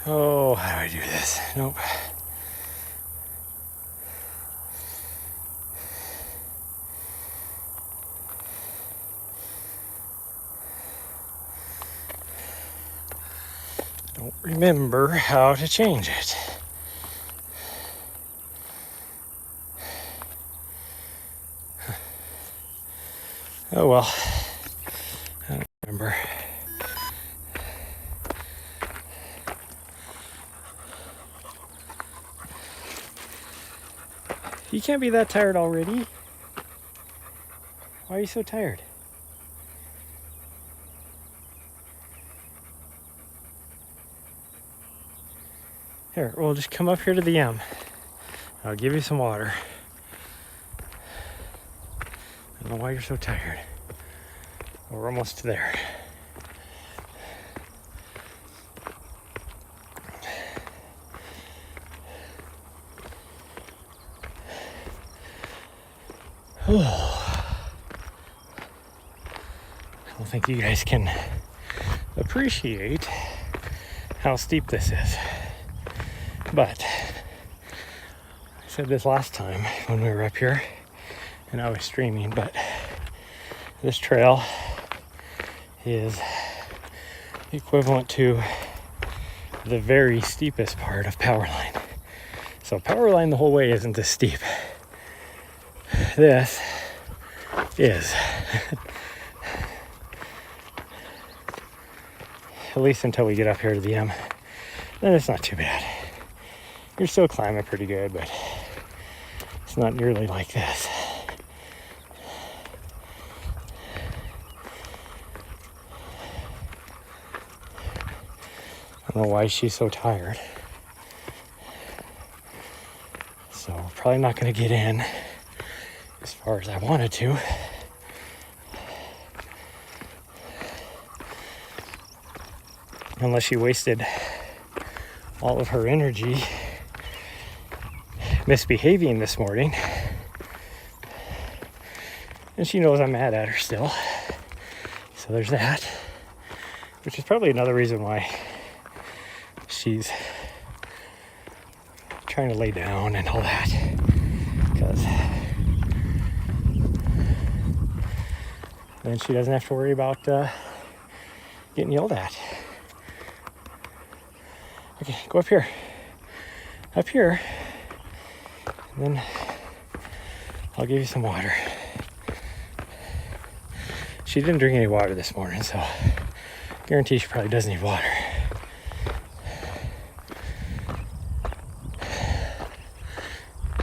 Oh, how do I do this? Nope. Don't remember how to change it. Oh well. I don't remember. You can't be that tired already. Why are you so tired? Here, we'll just come up here to the M. I'll give you some water. I don't know why you're so tired. We're almost there. Oh. I don't think you guys can appreciate how steep this is. But I said this last time when we were up here and I was streaming, but this trail is equivalent to the very steepest part of Powerline. So Powerline the whole way isn't this steep. This is. At least until we get up here to the M. Then it's not too bad. You're still climbing pretty good, but it's not nearly like this. I don't know why she's so tired. So we're probably not going to get in as far as I wanted to. Unless she wasted all of her energy misbehaving this morning. And she knows I'm mad at her still. So there's that. Which is probably another reason why she's trying to lay down and all that. Because then she doesn't have to worry about getting yelled at. Okay, go up here. Up here. And then I'll give you some water. She didn't drink any water this morning, so I guarantee she probably does need water.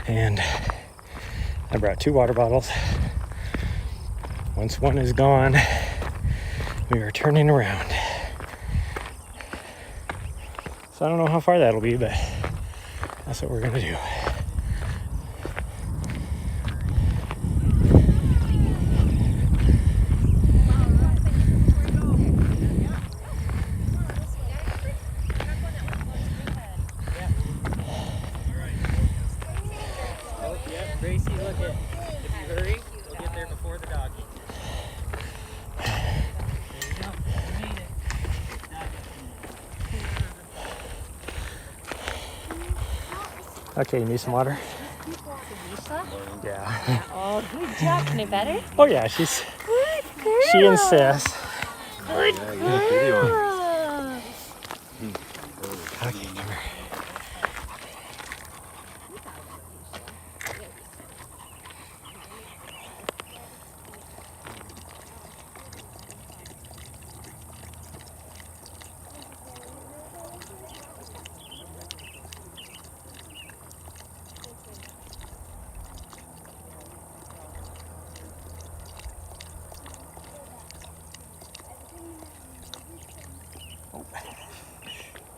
And I brought 2 water bottles. Once one is gone, we are turning around. So I don't know how far that'll be, but that's what we're gonna do. Gracie, look at, if you hurry, we'll get there before the doggy. There you go, you made it. Okay, you need some water? Yeah. Oh, good job. Can it better? Oh yeah, she's Good girl. She insists. Good girl. Okay, come here.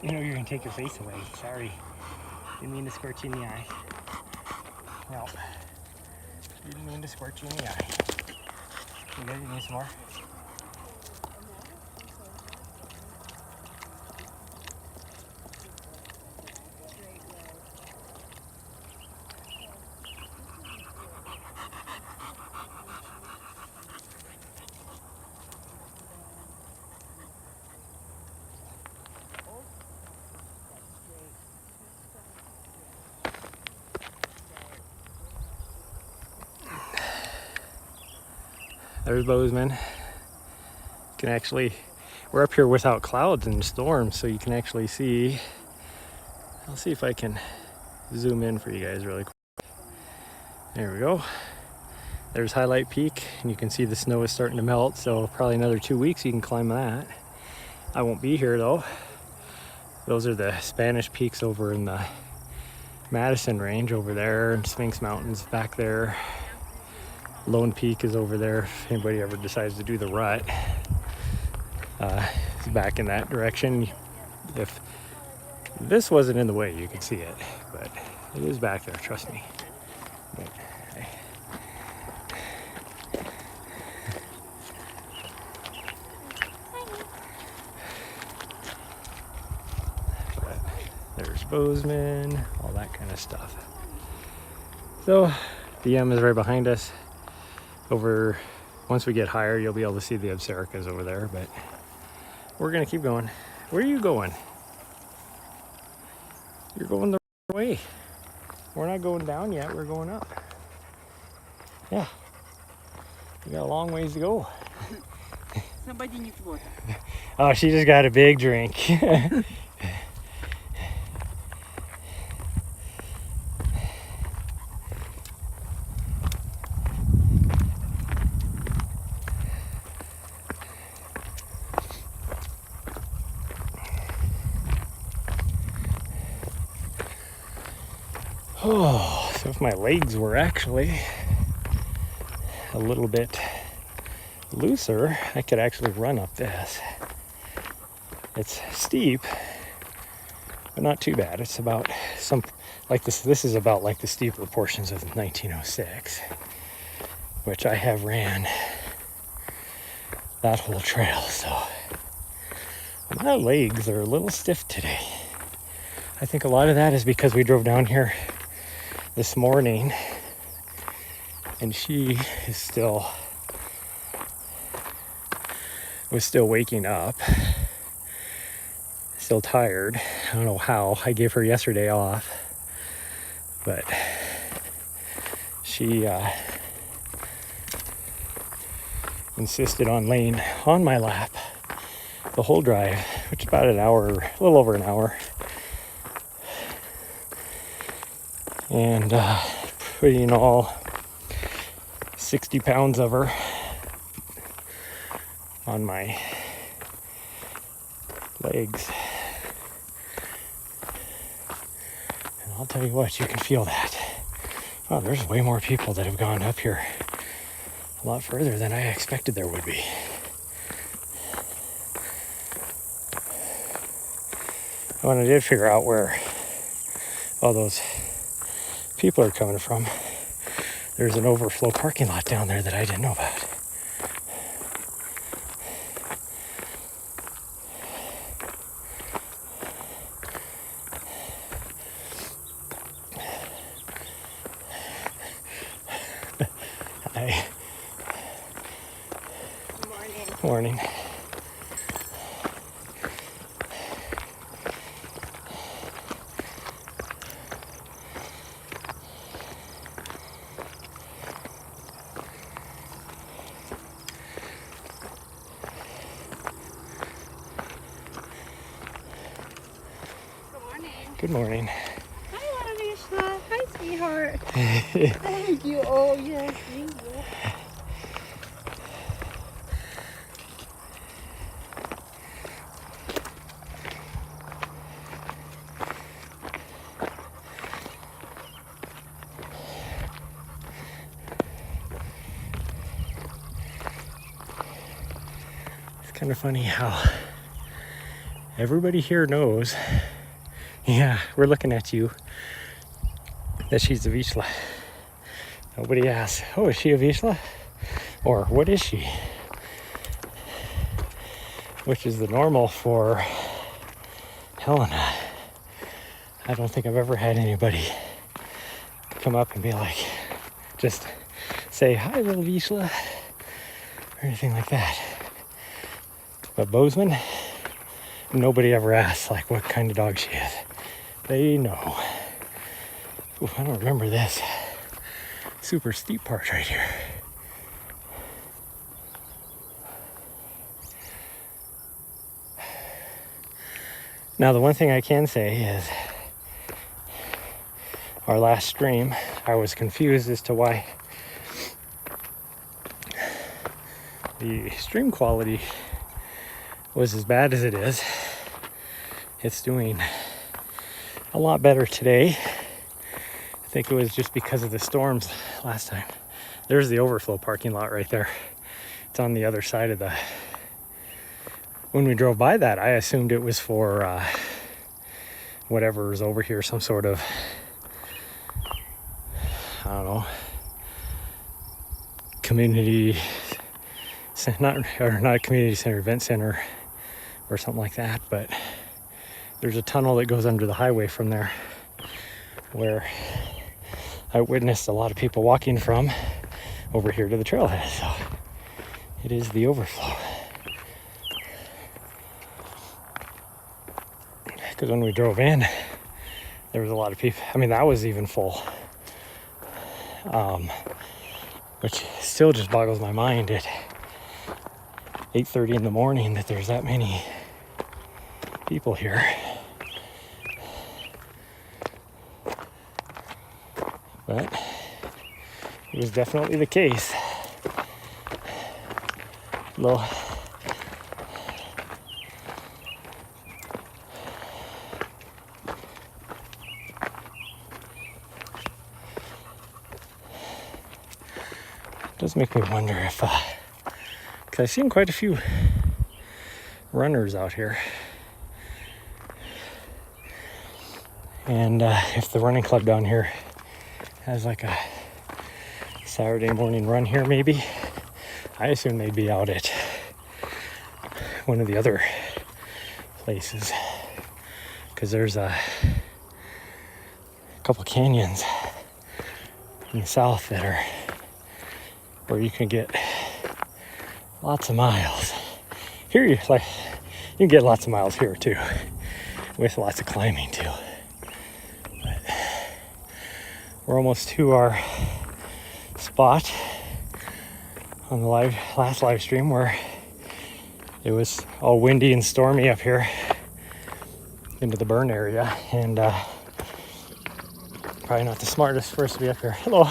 You know you're gonna take your face away. Sorry. Didn't mean to squirt you in the eye. No. Didn't mean to squirt you in the eye. You good? You need some more? There's Bozeman. You can actually, we're up here without clouds and storms, so you can actually see. I'll see if I can zoom in for you guys really quick. There we go. There's Highlight Peak, and you can see the snow is starting to melt, so probably another 2 weeks you can climb that. I won't be here though. Those are the Spanish peaks over in the Madison Range over there, and Sphinx Mountains back there. Lone Peak is over there if anybody ever decides to do the rut. It's back in that direction. If this wasn't in the way, you could see it, but it is back there, trust me. But, there's Bozeman, all that kind of stuff. So the M is right behind us. Over, once we get higher, you'll be able to see the Absaricas over there, but we're gonna keep going. Where are you going? You're going the wrong way. We're not going down yet, we're going up. Yeah, we got a long ways to go. Somebody needs water. Oh, she just got a big drink. Oh, so if my legs were actually a little bit looser, I could actually run up this. It's steep, but not too bad. It's about some, like this is about like the steeper portions of 1906, which I have ran that whole trail, so my legs are a little stiff today. I think a lot of that is because we drove down here this morning and she is was still waking up, still tired. I don't know how. I gave her yesterday off, but she insisted on laying on my lap the whole drive, which is about an hour, a little over an hour, and putting all 60 pounds of her on my legs. And I'll tell you what, you can feel that. Oh, there's way more people that have gone up here a lot further than I expected there would be. When I did figure out where all those people are coming from, there's an overflow parking lot down there that I didn't know about. Hi. Morning. Morning. Good morning. Hi, Anisha. Hi, sweetheart. Thank you. Oh, yes. Thank you. It's kind of funny how everybody here knows, yeah, we're looking at you, that she's a Vizsla. Nobody asks, oh, is she a Vizsla? Or what is she? Which is the normal for Helena. I don't think I've ever had anybody come up and be like, just say, hi, little Vizsla, or anything like that. But Bozeman, nobody ever asks, like, what kind of dog she is. They know. Ooh, I don't remember this super steep part right here. Now, the one thing I can say is our last stream, I was confused as to why the stream quality was as bad as it is. It's doing a lot better today. I think it was just because of the storms last time. There's the overflow parking lot right there. It's on the other side of the... When we drove by that, I assumed it was for whatever is over here, some sort of, I don't know, community, not a community center, event center or something like that, but there's a tunnel that goes under the highway from there where I witnessed a lot of people walking from over here to the trailhead. So it is the overflow. Because when we drove in, there was a lot of people. I mean, that was even full. Which still just boggles my mind at 8:30 in the morning that there's that many people here. But it was definitely the case. Little does make me wonder if, because I've seen quite a few runners out here, and if the running club down here has like a Saturday morning run here, maybe I assume they'd be out at one of the other places, because there's a couple canyons in the south that are where you can get lots of miles. Here you can get lots of miles here too, with lots of climbing too. But we're almost to our spot on the last live stream where it was all windy and stormy up here into the burn area, and probably not the smartest for us to be up here. Hello.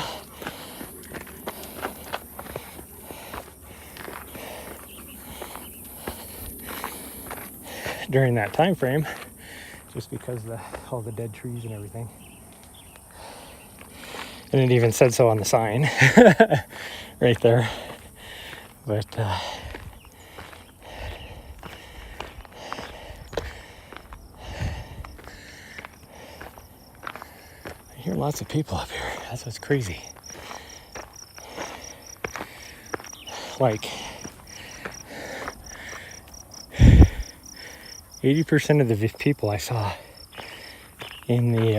During that time frame, just because all the dead trees and everything. And it even said so on the sign right there. But I hear lots of people up here. That's what's crazy. Like 80% of the people I saw in the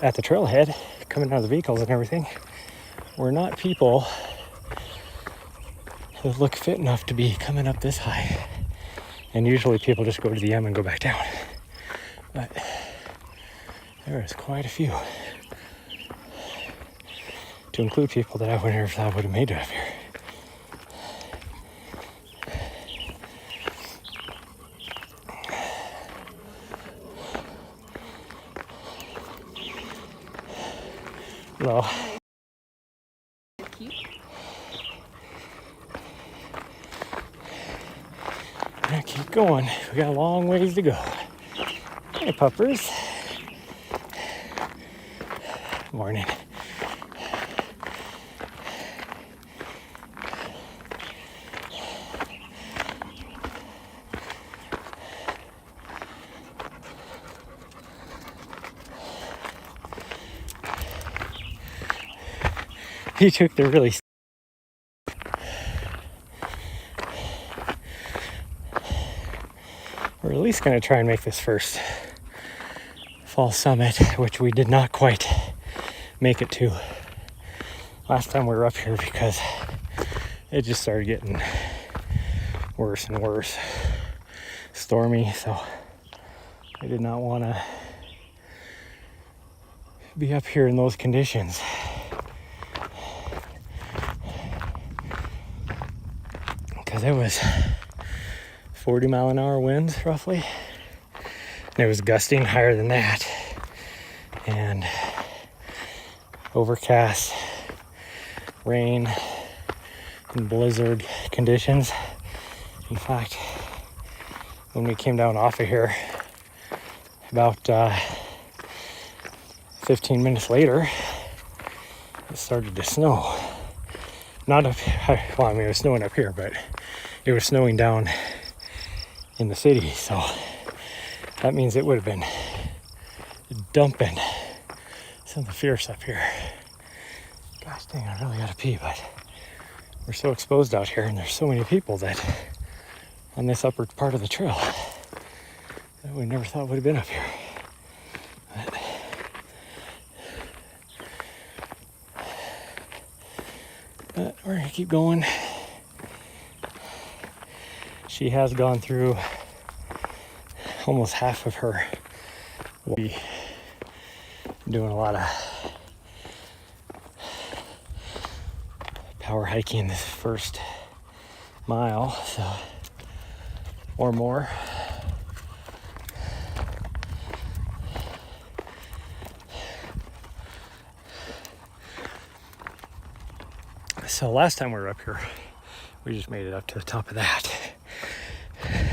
at the trailhead coming out of the vehicles and everything were not people who look fit enough to be coming up this high. And usually people just go to the M and go back down. But there is quite a few, to include people that I would never thought would have made it up here. Well, yeah, keep going. We got a long ways to go. Hey, puppers. Morning. He took the really... We're at least going to try and make this first fall summit, which we did not quite make it to last time we were up here because it just started getting worse and worse. Stormy, so I did not want to be up here in those conditions. Because it was 40-mile-an-hour winds roughly. And it was gusting higher than that. And overcast, rain, and blizzard conditions. In fact, when we came down off of here, about 15 minutes later, it started to snow. Not up, well, I mean, it was snowing up here, but it was snowing down in the city. So that means it would have been dumping something fierce up here. Gosh dang, I really gotta pee, but we're so exposed out here, and there's so many people that on this upper part of the trail that we never thought would have been up here. But we're gonna keep going. She has gone through almost half of her. We'll be doing a lot of power hiking this first mile, so or more. So last time we were up here, we just made it up to the top of that.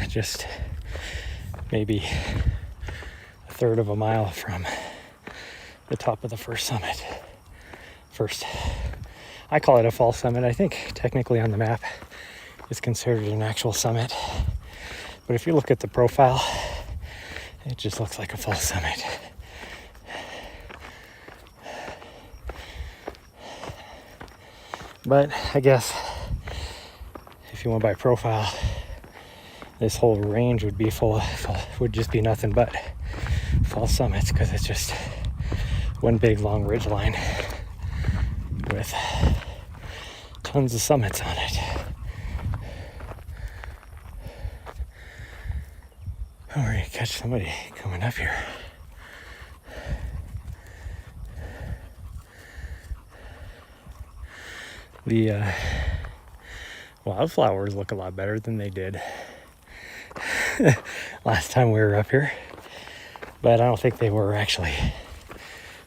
Just maybe a third of a mile from the top of the first summit. I call it a false summit. I think technically on the map it's considered an actual summit. But if you look at the profile, it just looks like a false summit. But I guess if you went by profile, this whole range would be would just be nothing but false summits, because it's just one big long ridge line with tons of summits on it. Oh, we're gonna catch somebody coming up here. The wildflowers look a lot better than they did last time we were up here, but I don't think they were actually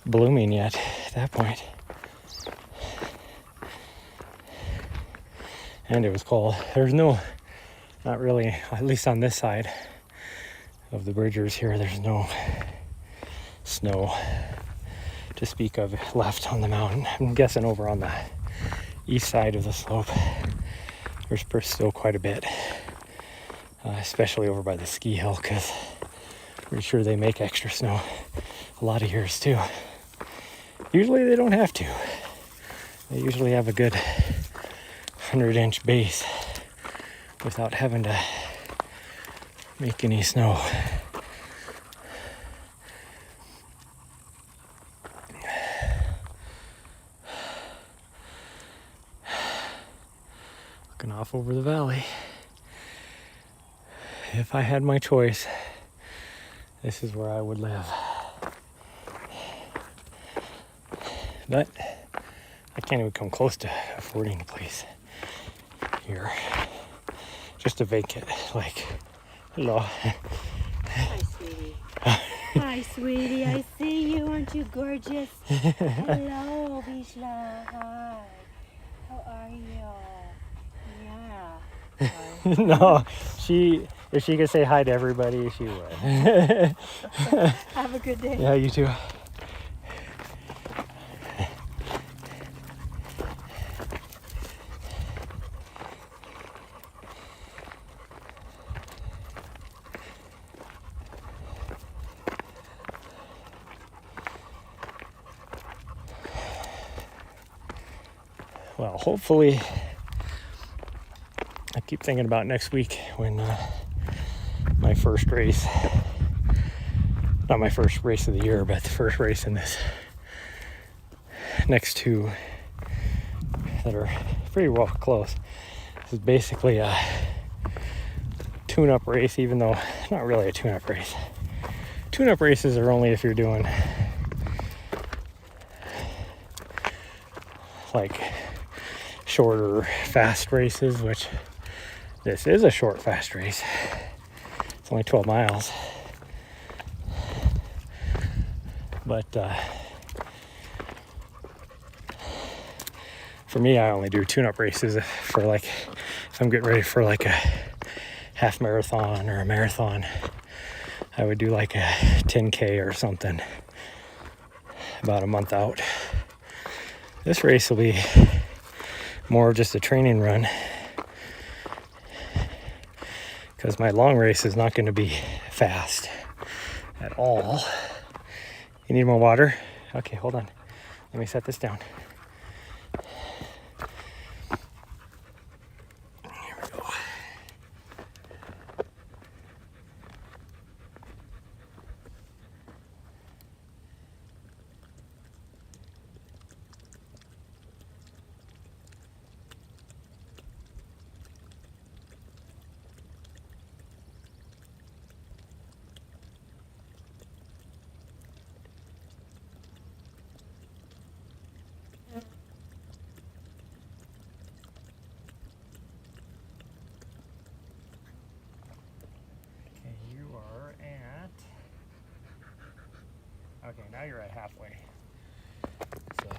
blooming yet at that point. And it was cold. There's not really, at least on this side of the bridgers here, there's no snow to speak of left on the mountain. I'm guessing over on the east side of the slope there's still quite a bit, especially over by the ski hill, because I'm pretty sure they make extra snow a lot of years too. Usually they don't have to. They usually have a good 100-inch base without having to make any snow. Looking off over the valley. If I had my choice, this is where I would live. But I can't even come close to affording a place here. Just a vacant, like, hello. Hi, sweetie. Hi, sweetie. I see you. Aren't you gorgeous? Hello, Vishla. Hi. How are you? Yeah. No, if she could say hi to everybody, she would. Have a good day. Yeah, you too. Well, hopefully, I keep thinking about next week when my first race, not my first race of the year, but the first race in this next two that are pretty well close. This is basically a tune-up race, even though not really a tune-up race. Tune-up races are only if you're doing like shorter, fast races, which this is a short, fast race. It's only 12 miles. But for me, I only do tune-up races for like, if I'm getting ready for like a half marathon or a marathon, I would do like a 10K or something about a month out. This race will be more of just a training run because my long race is not going to be fast at all. You need more water? Okay, hold on. Let me set this down. Here we go. Okay, you are at... Okay, now you're at halfway. So,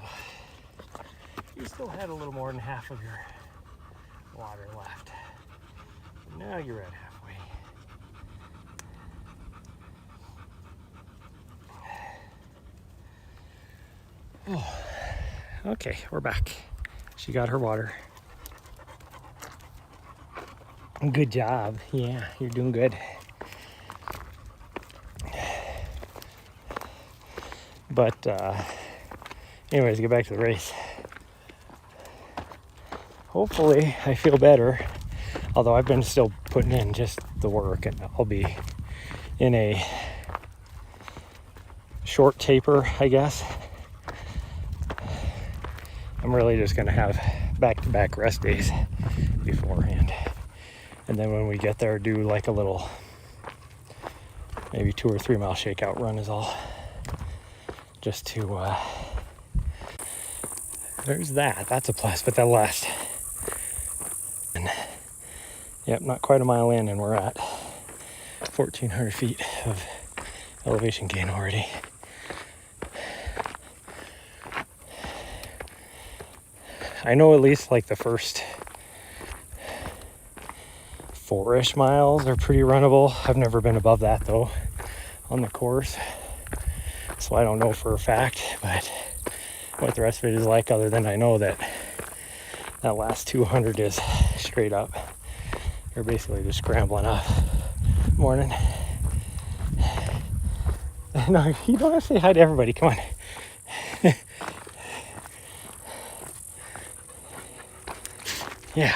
you still had a little more than half of your water left. Now you're at halfway. Oh, okay, we're back. She got her water. Good job. Yeah, you're doing good. But anyways, get back to the race. Hopefully I feel better, although I've been still putting in just the work, and I'll be in a short taper, I guess. I'm really just gonna have back-to-back rest days beforehand, and then when we get there, do like a little maybe 2 or 3 mile shakeout run is all, just to there's that's a plus. But that last, and yep, not quite a mile in, and we're at 1,400 feet of elevation gain already. I know at least like the first 4-ish miles are pretty runnable. I've never been above that though on the course, so I don't know for a fact, but what the rest of it is like, other than I know that last 200 is straight up. You're basically just scrambling up. Morning. No, you don't have to say hi to everybody. Come on. Yeah.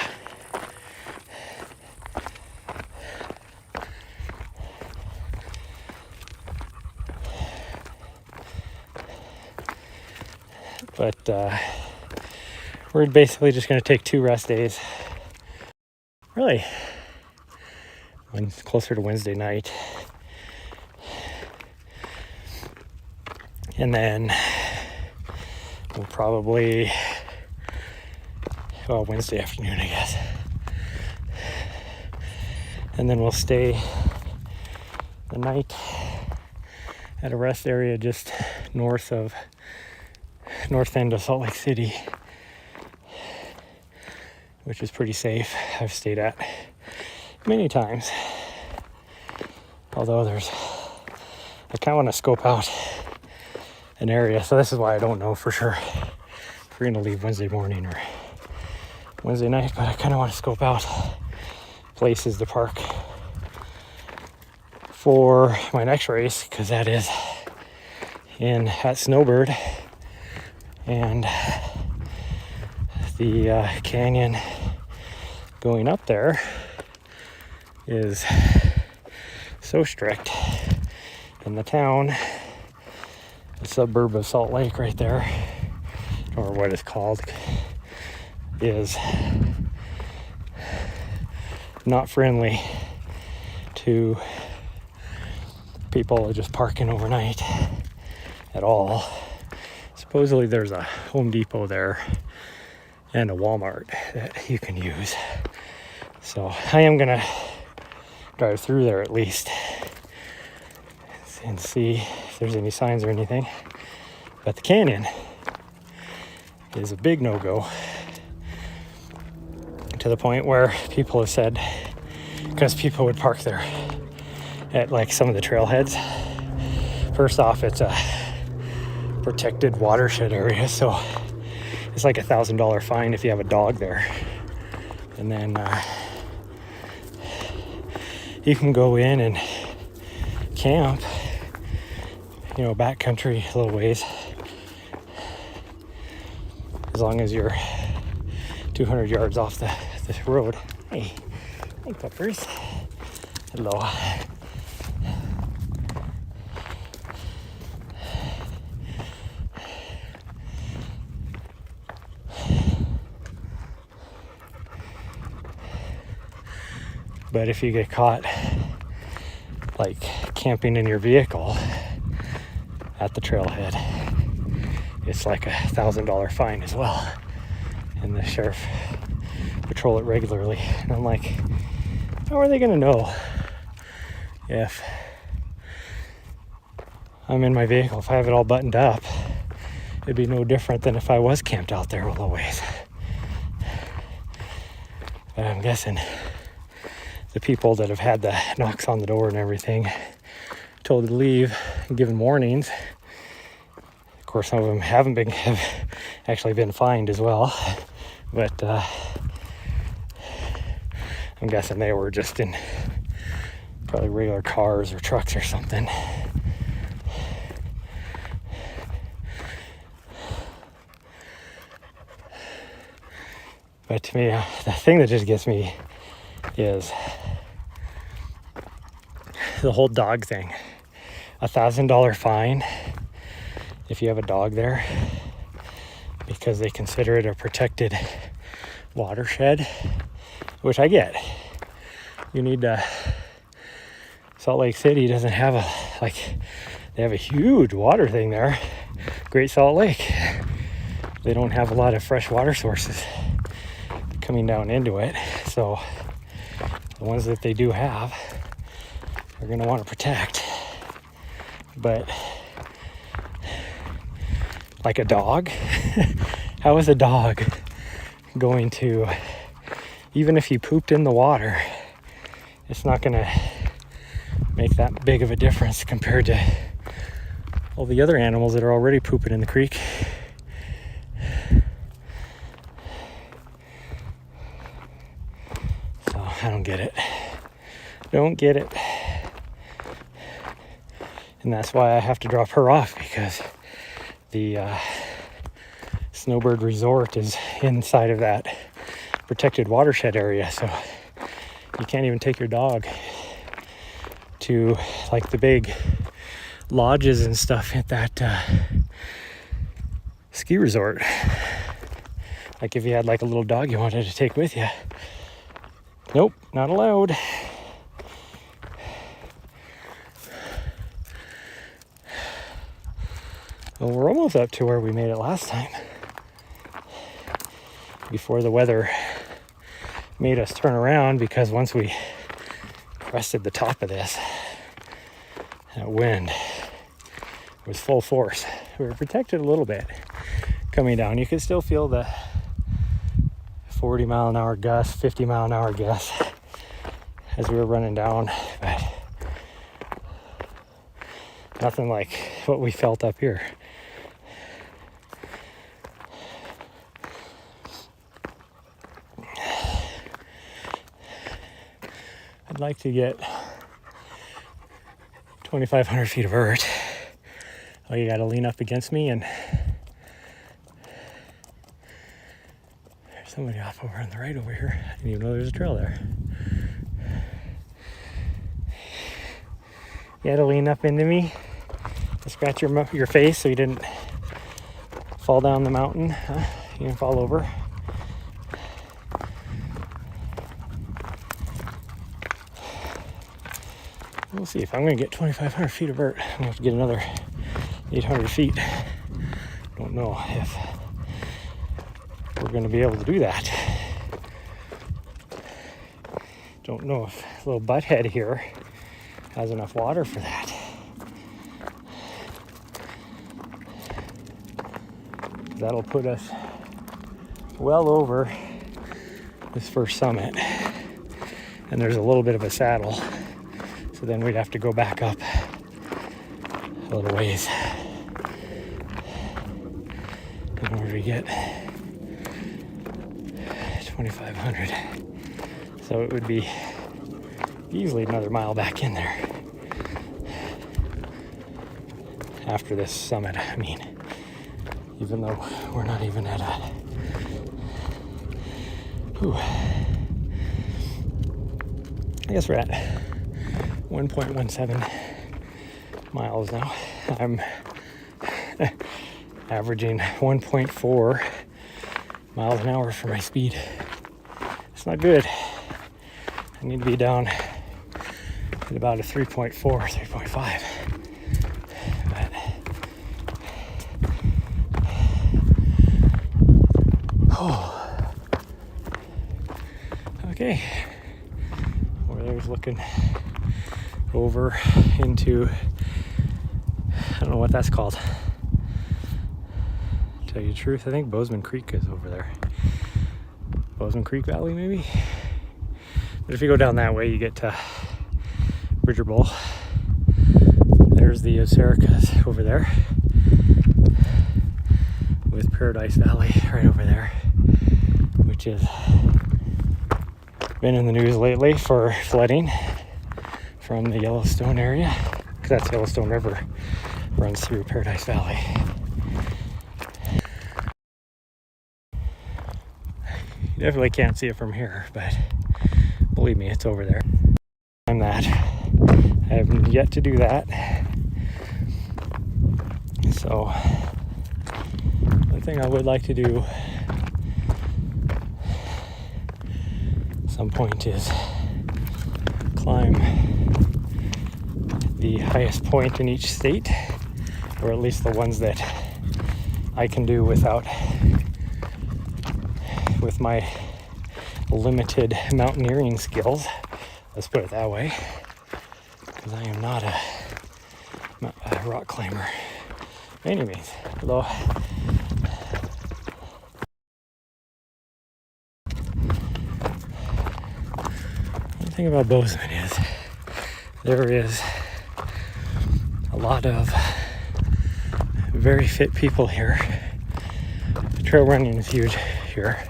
But we're basically just going to take 2 rest days. Really, when it's closer to Wednesday night. And then we'll probably, well, Wednesday afternoon, I guess. And then we'll stay the night at a rest area just north end of Salt Lake City, which is pretty safe. I've stayed at many times. Although I kind of want to scope out an area. So this is why I don't know for sure if we're going to leave Wednesday morning or Wednesday night, but I kind of want to scope out places to park for my next race, because that is at Snowbird, and the canyon going up there is so strict, in the town, the suburb of Salt Lake right there, or what it's called, is not friendly to people just parking overnight at all. Supposedly there's a Home Depot there and a Walmart that you can use. So I am gonna drive through there at least and see if there's any signs or anything. But the canyon is a big no-go, to the point where people have said, because people would park there at like some of the trailheads. First off, it's a protected watershed area, so it's like $1,000 fine if you have a dog there. And then you can go in and camp, backcountry a little ways, as long as you're 200 yards off the road. Hey puppers. Hello. But if you get caught like camping in your vehicle at the trailhead, it's like $1,000 fine as well. And the sheriff patrol it regularly. And I'm like, how are they gonna know if I'm in my vehicle? If I have it all buttoned up, it'd be no different than if I was camped out there all the ways. But I'm guessing the people that have had the knocks on the door and everything, told to leave and given warnings. Of course, some of them have actually been fined as well. But I'm guessing they were just in probably regular cars or trucks or something. But to me, the thing that just gets me is the whole dog thing. $1,000 fine if you have a dog there, because they consider it a protected watershed, which I get. You need Salt Lake City doesn't have they have a huge water thing there, Great Salt Lake. They don't have a lot of fresh water sources coming down into it, so the ones that they do have, they're going to want to protect. But like a dog, how is a dog going to, even if you pooped in the water, it's not going to make that big of a difference compared to all the other animals that are already pooping in the creek. So I don't get it. Don't get it. And that's why I have to drop her off, because the Snowbird Resort is inside of that protected watershed area, so you can't even take your dog to like the big lodges and stuff at that ski resort. Like if you had like a little dog you wanted to take with you, nope, not allowed. Well, we're almost up to where we made it last time, before the weather made us turn around, because once we crested the top of this, that wind was full force. We were protected a little bit coming down. You could still feel the 40 mile an hour gust, 50 mile an hour gust as we were running down, but nothing like what we felt up here. I'd like to get 2,500 feet of vert. Oh, you gotta lean up against me, and there's somebody off over on the right over here. I didn't even know there was a trail there. You had to lean up into me to scratch your face so you didn't fall down the mountain. Huh? You didn't fall over. We'll see if I'm going to get 2,500 feet of vert. I'm going to have to get another 800 feet. Don't know if we're going to be able to do that. Don't know if little butthead here has enough water for that. That'll put us well over this first summit. And there's a little bit of a saddle. So then we'd have to go back up a little ways in order to get 2,500. So it would be easily another mile back in there after this summit. I mean, even though we're not even at a... I guess we're at 1.17 miles now. I'm averaging 1.4 miles an hour for my speed. It's not good. I need to be down at about a 3.4, 3.5. But okay. Over there's looking over into, I don't know what that's called. To tell you the truth, I think Bozeman Creek is over there. Bozeman Creek Valley, maybe? But if you go down that way, you get to Bridger Bowl. There's the Osericas over there, with Paradise Valley right over there, which has been in the news lately for flooding from the Yellowstone area, because that's Yellowstone River runs through Paradise Valley. You definitely can't see it from here, but believe me, it's over there. I'm that. I have yet to do that. So, one thing I would like to do at some point is climb the highest point in each state, or at least the ones that I can do with my limited mountaineering skills. Let's put it that way, because I am not a rock climber by any means. Although one thing about Bozeman is there is a lot of very fit people here. The trail running is huge here.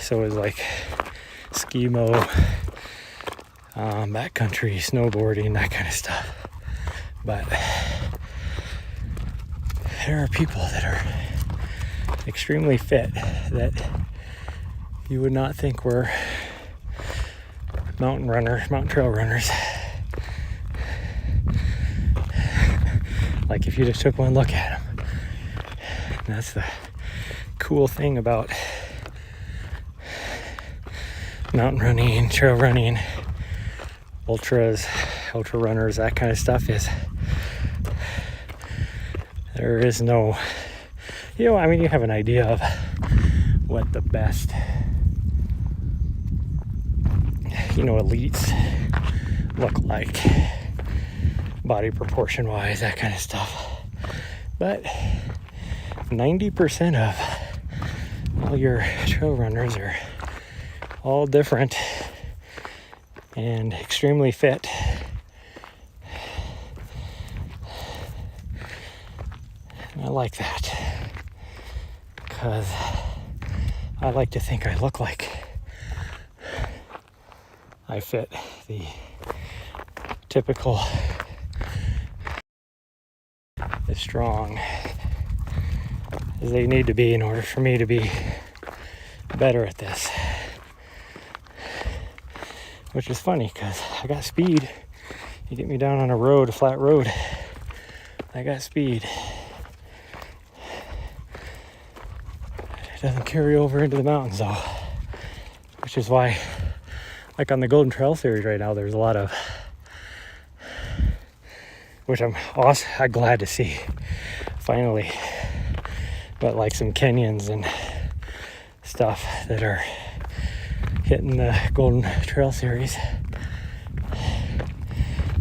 So is like ski-mo, backcountry, snowboarding, that kind of stuff. But there are people that are extremely fit that you would not think were mountain trail runners. Like if you just took one look at them. And that's the cool thing about mountain running, trail running, ultra runners, that kind of stuff, is there is no, you have an idea of what the best, elites look like, body proportion wise, that kind of stuff. But 90% of all your trail runners are all different and extremely fit. And I like that, because I like to think I look like I fit the typical as strong as they need to be in order for me to be better at this. Which is funny, because I got speed. You get me down on a flat road, I got speed. It doesn't carry over into the mountains though, which is why, like on the Golden Trail series right now, there's a lot of, which I'm glad to see finally, but like some canyons and stuff that are hitting the Golden Trail Series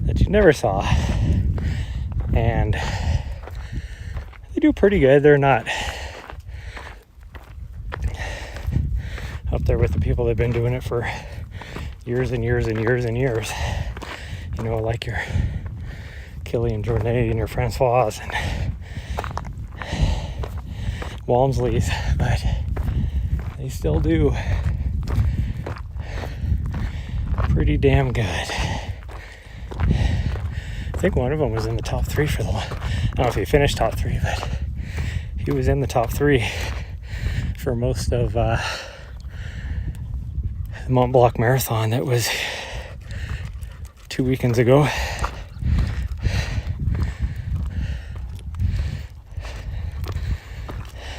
that you never saw. And they do pretty good. They're not up there with the people that have been doing it for years and years and years and years. You know, like your Killian Jornet and your Francois and Walmsley's, but they still do pretty damn good. I think one of them was in the top 3 for the one. I don't know if he finished top 3, but he was in the top 3 for most of the Mont Blanc Marathon that was 2 weekends ago.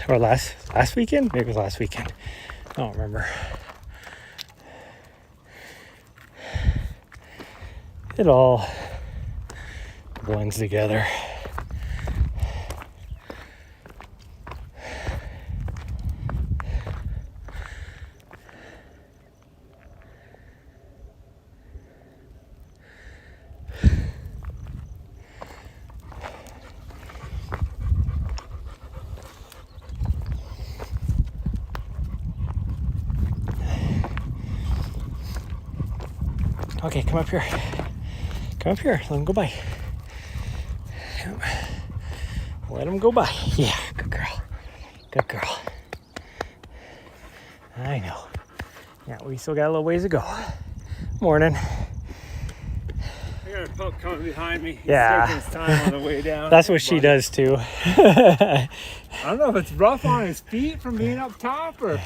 Or last weekend? Maybe it was last weekend. I don't remember. It all blends together. Okay, come up here. Come up here. Let him go by. Let him go by. Yeah, good girl. Good girl. I know. Yeah, we still got a little ways to go. Morning. I got a pup coming behind me. He's Yeah. taking his time on the way down. That's what she does too. I don't know if it's rough on his feet from being up top or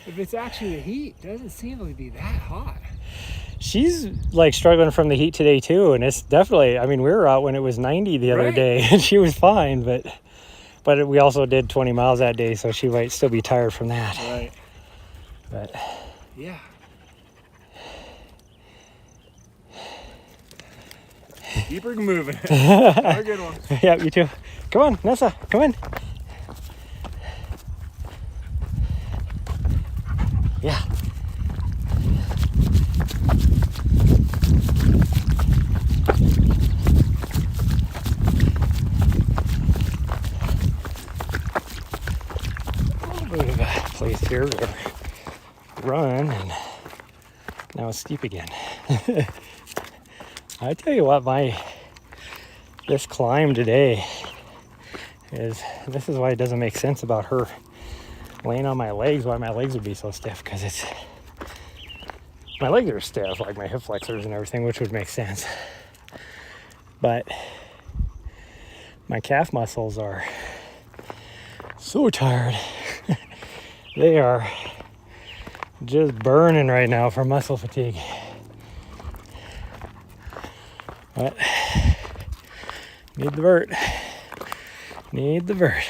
if it's actually the heat. It doesn't seem to be that hot. She's like struggling from the heat today too, and it's definitely, I mean, we were out when it was 90 the other Right. day and she was fine, but we also did 20 miles that day, so she might still be tired from that. Right. But Yeah. Keep her moving. Have a good one. yeah, you too. Come on, Nessa, come in. Yeah. We've placed here to run, and now it's steep again. I tell you what, this climb today this is why it doesn't make sense about her laying on my legs, why my legs would be so stiff, because my legs are stiff, like my hip flexors and everything, which would make sense. But my calf muscles are so tired. They are just burning right now from muscle fatigue. But need the vert. Need the vert.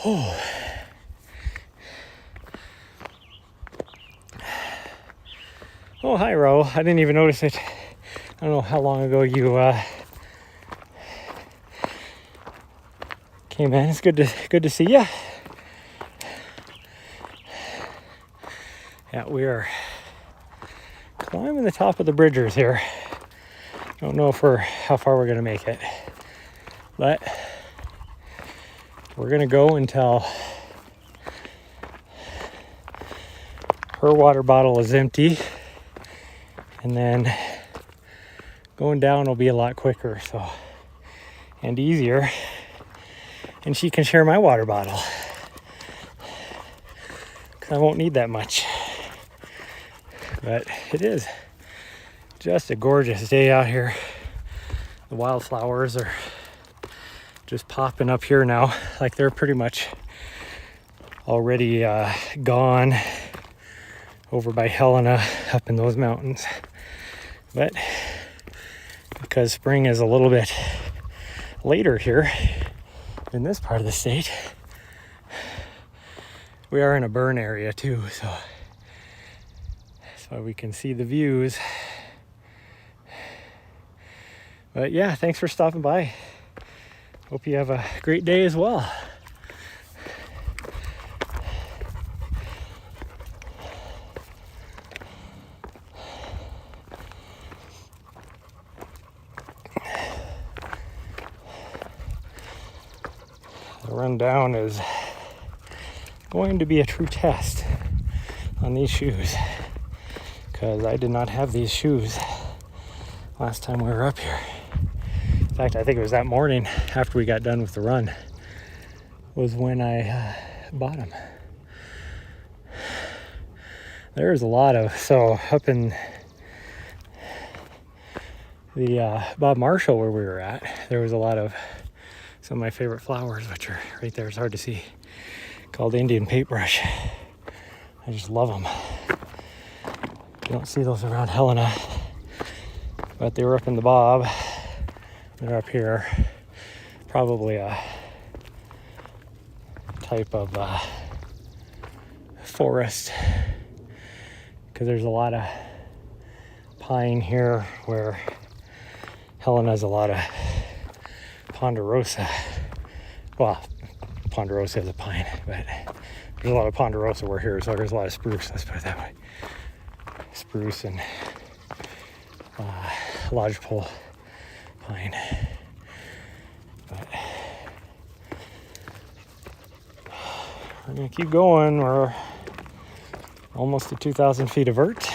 Oh. Oh, hi, Ro. I didn't even notice it. I don't know how long ago you came in. It's good to see you. Yeah, we are climbing the top of the bridgers here. Don't know how far we're gonna make it, but we're gonna go until her water bottle is empty, and then going down will be a lot quicker, and easier, and she can share my water bottle because I won't need that much. But it is just a gorgeous day out here. The wildflowers are just popping up here now, like they're pretty much already gone over by Helena up in those mountains. But because spring is a little bit later here in this part of the state, we are in a burn area too, so we can see the views. But yeah, thanks for stopping by. Hope you have a great day as well. The rundown is going to be a true test on these shoes, because I did not have these shoes last time we were up here. In fact, I think it was that morning after we got done with the run was when I bought them. There's a lot of, so up in the Bob Marshall where we were at, there was a lot of some of my favorite flowers, which are right there. It's hard to see, called Indian paintbrush. I just love them. You don't see those around Helena, but they were up in the Bob. They're up here. Probably a type of forest, because there's a lot of pine here, where Helena's a lot of ponderosa. Well, ponderosa is a pine, but there's a lot of ponderosa where here, so there's a lot of spruce, let's put it that way. Spruce and lodgepole pine. But we're gonna keep going. We're almost to 2,000 feet of vert.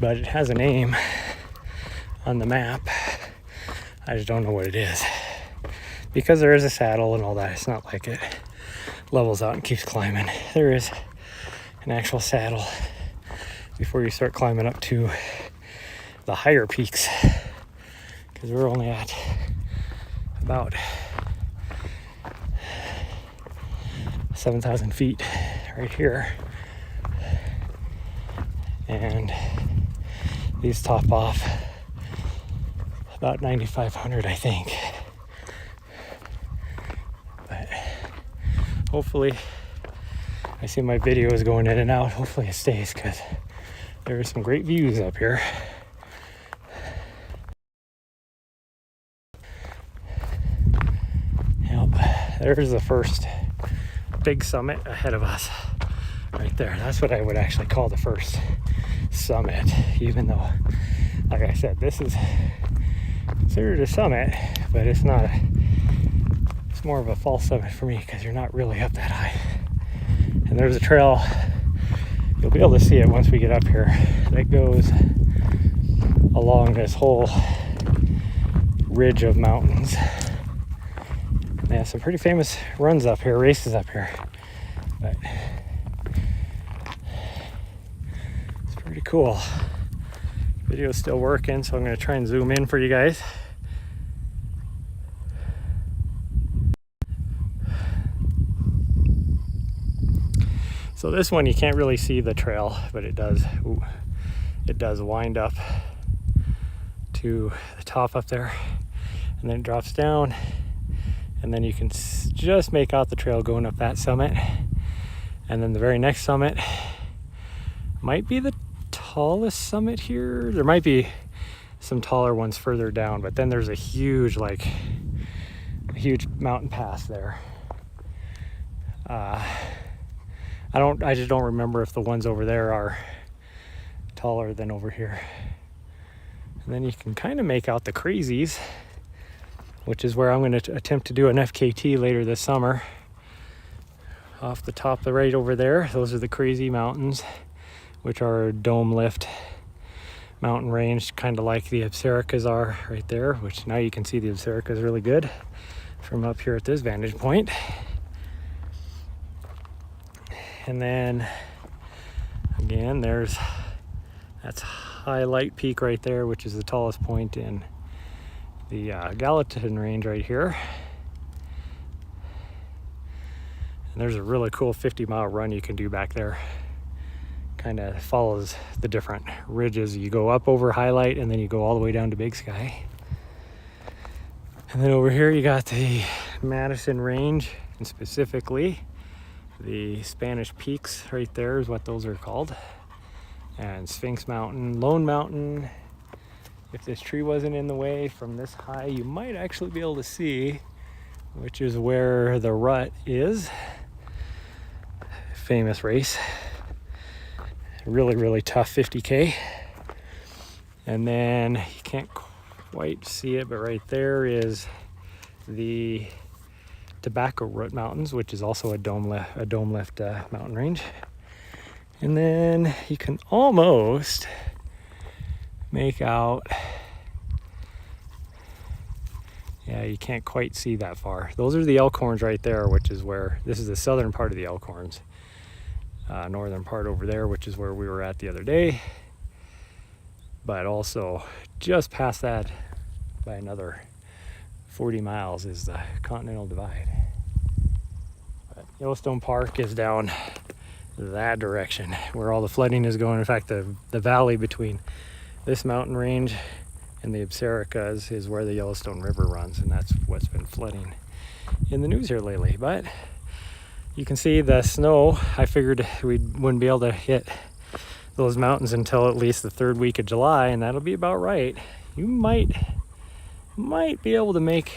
But it has a name on the map. I just don't know what it is. Because there is a saddle and all that, it's not like it levels out and keeps climbing. There is an actual saddle before you start climbing up to the higher peaks. Because we're only at about 7,000 feet right here. And these top off about 9,500, I think. But hopefully, I see my video is going in and out. Hopefully it stays, because there are some great views up here. Yep, there's the first big summit ahead of us. Right there. That's what I would actually call the first summit, even though, like I said, this is considered a summit, but it's not it's more of a false summit for me, because you're not really up that high. And there's a trail, you'll be able to see it once we get up here, that goes along this whole ridge of mountains. They have some pretty famous runs up here, races up here, but pretty cool. Video's still working, so I'm going to try and zoom in for you guys. So this one you can't really see the trail, but it does wind up to the top up there, and then it drops down, and then you can just make out the trail going up that summit. And then the very next summit might be the tallest summit here. There might be some taller ones further down, but then there's a huge mountain pass there. I just don't remember if the ones over there are taller than over here. And then you can kind of make out the crazies, which is where I'm going to attempt to do an FKT later this summer. Off the top right over there, those are the crazy mountains, which are dome lift mountain range, kind of like the Absaricas are right there, which now you can see the Absaricas really good from up here at this vantage point. And then again, that's Highlight Peak right there, which is the tallest point in the Gallatin range right here. And there's a really cool 50-mile run you can do back there. Kind of follows the different ridges. You go up over Highlight and then you go all the way down to Big Sky. And then over here you got the Madison Range, and specifically the Spanish Peaks right there is what those are called. And Sphinx Mountain, Lone Mountain. If this tree wasn't in the way from this high, you might actually be able to see, which is where the rut is. Famous race. Really, really tough 50K. And then you can't quite see it, but right there is the Tobacco Root Mountains, which is also a dome lift mountain range. And then you can almost make out, yeah, you can't quite see that far. Those are the Elkhorns right there, which is where, this is the southern part of the Elkhorns. Northern part over there, which is where we were at the other day. But also just past that by another 40 miles is the Continental Divide. But Yellowstone Park is down that direction where all the flooding is going. In fact, the valley between this mountain range and the Absaricas is where the Yellowstone River runs, and that's what's been flooding in the news here lately. But you can see the snow. I figured we wouldn't be able to hit those mountains until at least the third week of July, and that'll be about right. You might be able to make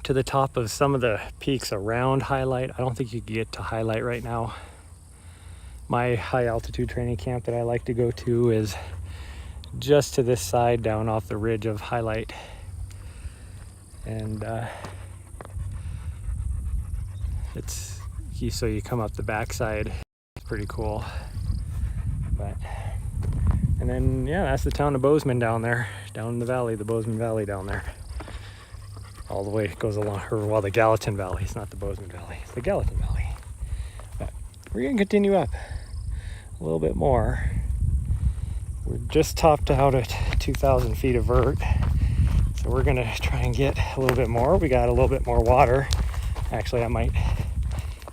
to the top of some of the peaks around Highlight. I don't think you can get to Highlight right now. My high altitude training camp that I like to go to is just to this side down off the ridge of Highlight. And so you come up the backside. It's pretty cool. And then, yeah, that's the town of Bozeman down there, down in the valley, the Bozeman Valley down there. All the way it goes along, the Gallatin Valley. It's not the Bozeman Valley, it's the Gallatin Valley. But we're gonna continue up a little bit more. We're just topped out at 2,000 feet of vert. So we're gonna try and get a little bit more. We got a little bit more water. Actually, I might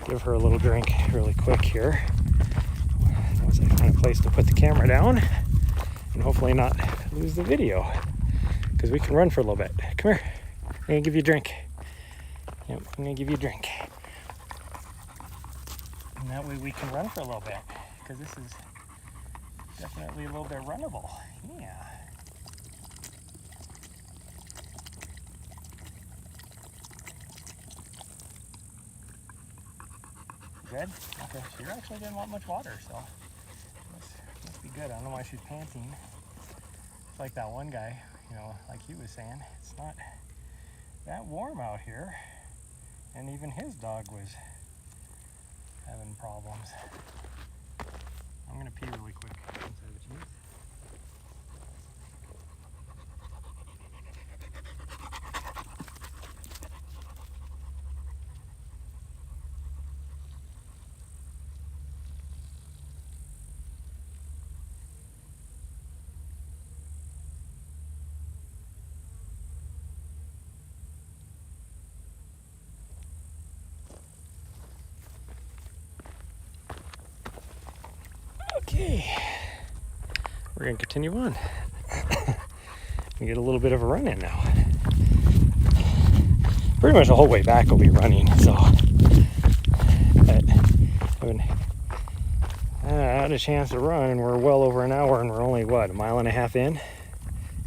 give her a little drink really quick here. Once I find a place to put the camera down and hopefully not lose the video, because we can run for a little bit. Come here, I'm gonna give you a drink. Yep, I'm gonna give you a drink. And that way we can run for a little bit, because this is definitely a little bit runnable. Yeah. Good? Okay, she actually didn't want much water, so must be good. I don't know why she's panting. It's like that one guy, like he was saying, it's not that warm out here, and even his dog was having problems. I'm gonna pee really quick. Okay, we're gonna continue on and get a little bit of a run in now. Pretty much the whole way back will be running, so but I had a chance to run, and we're well over an hour, and we're only what, a mile and a half in?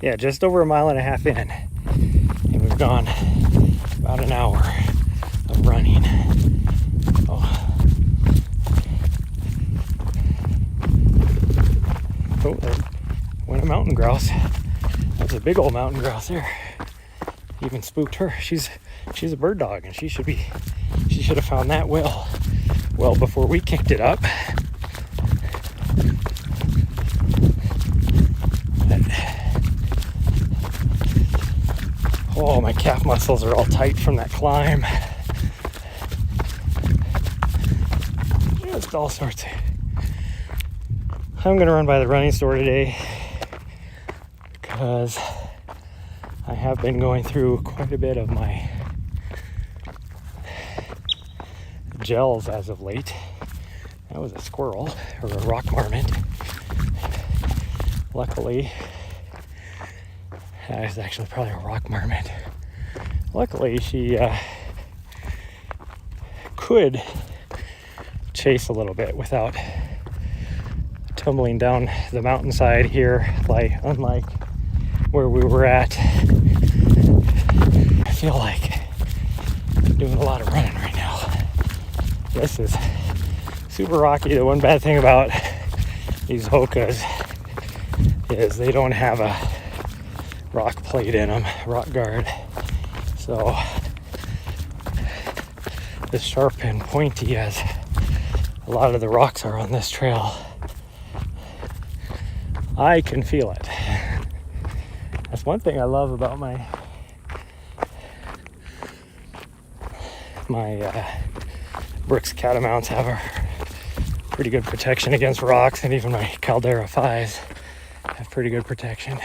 Yeah, just over a mile and a half in, and we've gone about an hour of running. Oh, there went a mountain grouse. That's a big old mountain grouse there. Even spooked her. She's a bird dog, and she should have found that well before we kicked it up. Oh, my calf muscles are all tight from that climb. Just all sorts of. I'm gonna run by the running store today because I have been going through quite a bit of my gels as of late. That was a squirrel or a rock marmot. Luckily, It's actually probably a rock marmot. Luckily, she could chase a little bit without tumbling down the mountainside here, unlike where we were at. I feel like I'm doing a lot of running right now. This is super rocky. The one bad thing about these Hokas is they don't have a rock plate in them, rock guard. So as sharp and pointy as a lot of the rocks are on this trail, I can feel it. That's one thing I love about my Brooks Catamounts have a pretty good protection against rocks, and even my Caldera 5s have pretty good protection.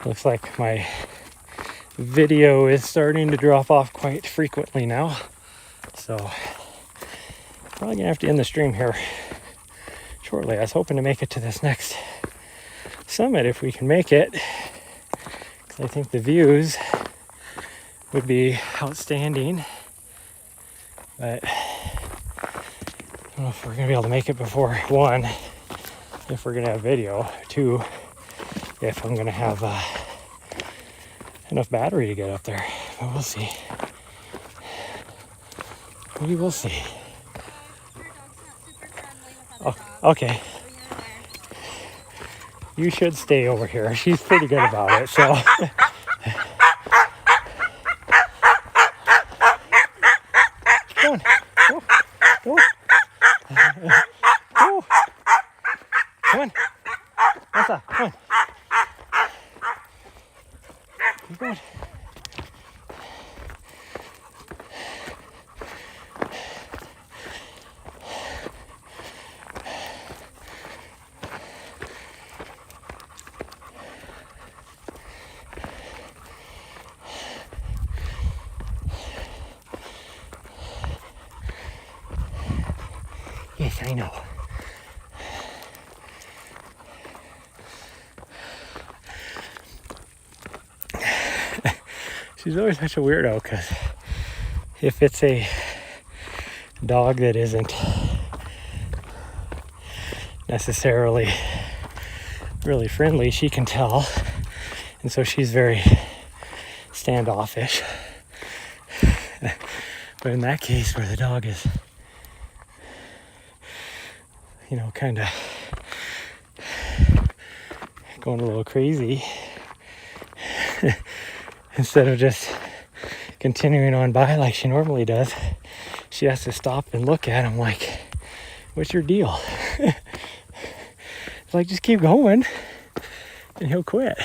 Looks like my video is starting to drop off quite frequently now, so probably gonna have to end the stream here shortly. I was hoping to make it to this next summit if we can make it, because I think the views would be outstanding, but I don't know if we're gonna be able to make it before 1, if we're gonna have video, 2, if I'm gonna have enough battery to get up there, but we'll see. We will see. Oh, okay. You should stay over here. She's pretty good about it, so. Come on. Go. Go. Go. Come on. Elsa, come on. Keep going. Yes, I know. She's always such a weirdo, because if it's a dog that isn't necessarily really friendly, she can tell, and so she's very standoffish. But in that case, where the dog is, kind of going a little crazy, instead of just continuing on by like she normally does, she has to stop and look at him like, what's your deal? It's like, just keep going and he'll quit.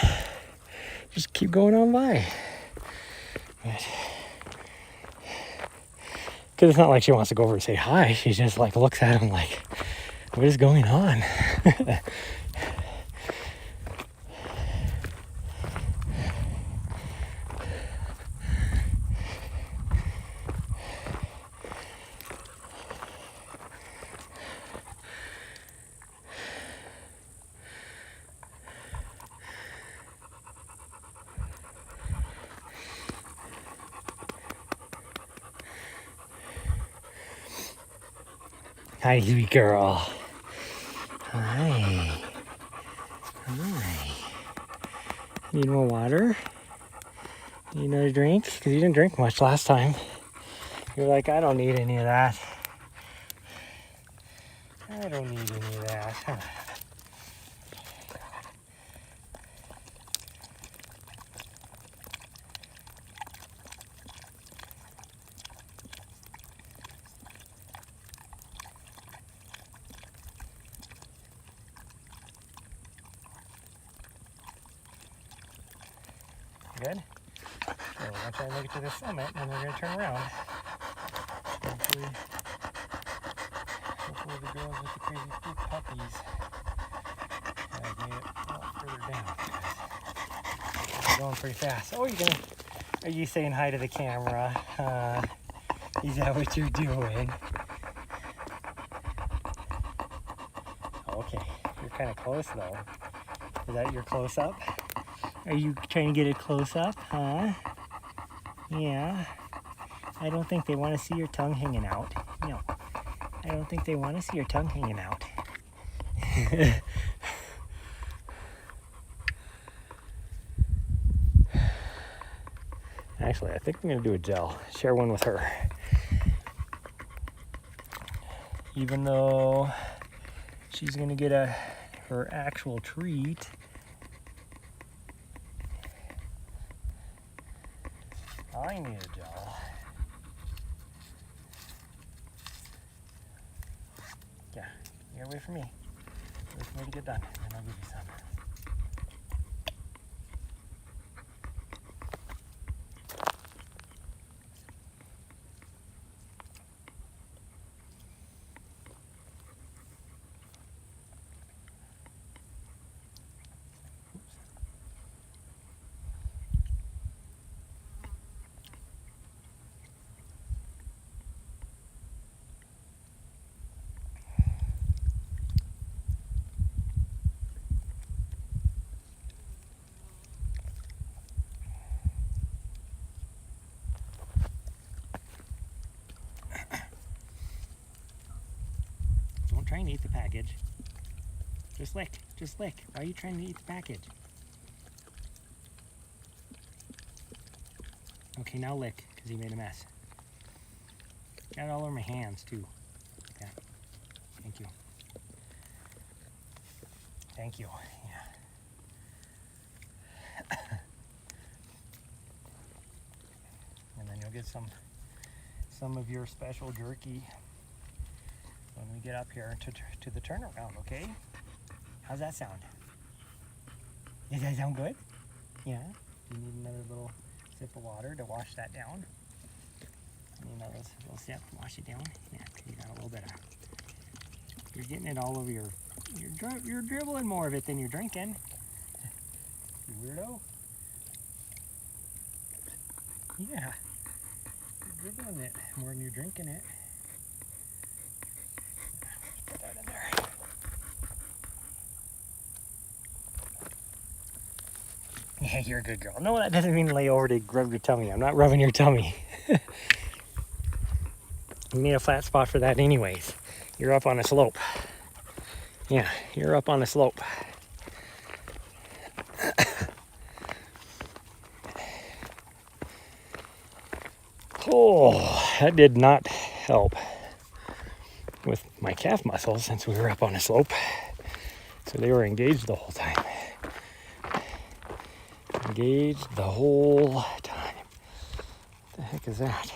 Just keep going on by. Because it's not like she wants to go over and say hi. She just looks at him like, what is going on? Hi, sweet girl. Hi. Hi. Need more water? Need another drink? Because you didn't drink much last time. You're like, I don't need any of that. I don't need any of that. Good? So once I make it to the summit, then we're going to turn around. Hopefully the girls with the crazy poop puppies made it a lot further down. They're going pretty fast. Oh, you're going to Are you saying hi to the camera? Is that what you're doing? Okay, you're kind of close though. Is that your close up? Are you trying to get a close up, huh? Yeah. I don't think they want to see your tongue hanging out. No, I don't think they want to see your tongue hanging out. Actually, I think I'm going to do a gel. Share one with her. Even though she's going to get her actual treat. I need a gel. Yeah, you're away from me. Wait for me to get done, and then I'll give you some. Don't try and eat the package. Just lick, just lick. Why are you trying to eat the package? Okay, now lick, because you made a mess. Got it all over my hands, too. Yeah. Thank you. Thank you. Yeah. And then you'll get some of your special jerky when we get up here to the turnaround, okay? How's that sound? Does that sound good? Yeah? You need another little sip of water to wash that down? You need another little sip to wash it down? Yeah, you got a little bit of... You're getting it all over you're dribbling more of it than you're drinking. You weirdo. Yeah. You're dribbling it more than you're drinking it. Put that in there. Yeah, you're a good girl. No, that doesn't mean lay over to rub your tummy. I'm not rubbing your tummy. You need a flat spot for that anyways. You're up on a slope. Yeah, you're up on a slope. Oh, that did not help with my calf muscles since we were up on a slope. So they were engaged the whole time. Engaged the whole time. What the heck is that?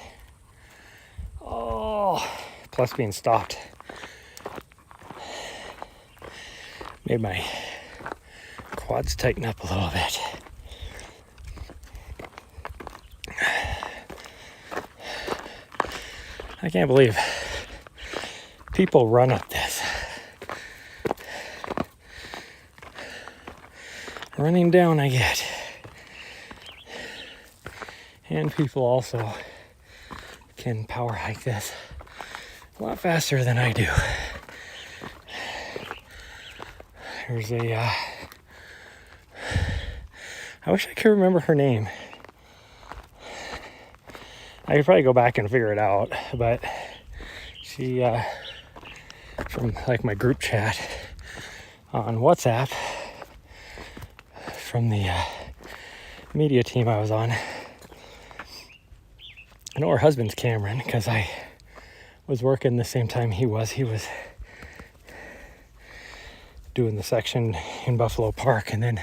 Oh, plus being stopped made my quads tighten up a little bit. I can't believe people run up this. Running down I get. And people also can power hike this a lot faster than I do. There's I wish I could remember her name. I could probably go back and figure it out, but she, from like my group chat on WhatsApp, from the media team I was on, I know her husband's Cameron because I was working the same time he was. He was doing the section in Buffalo Park and then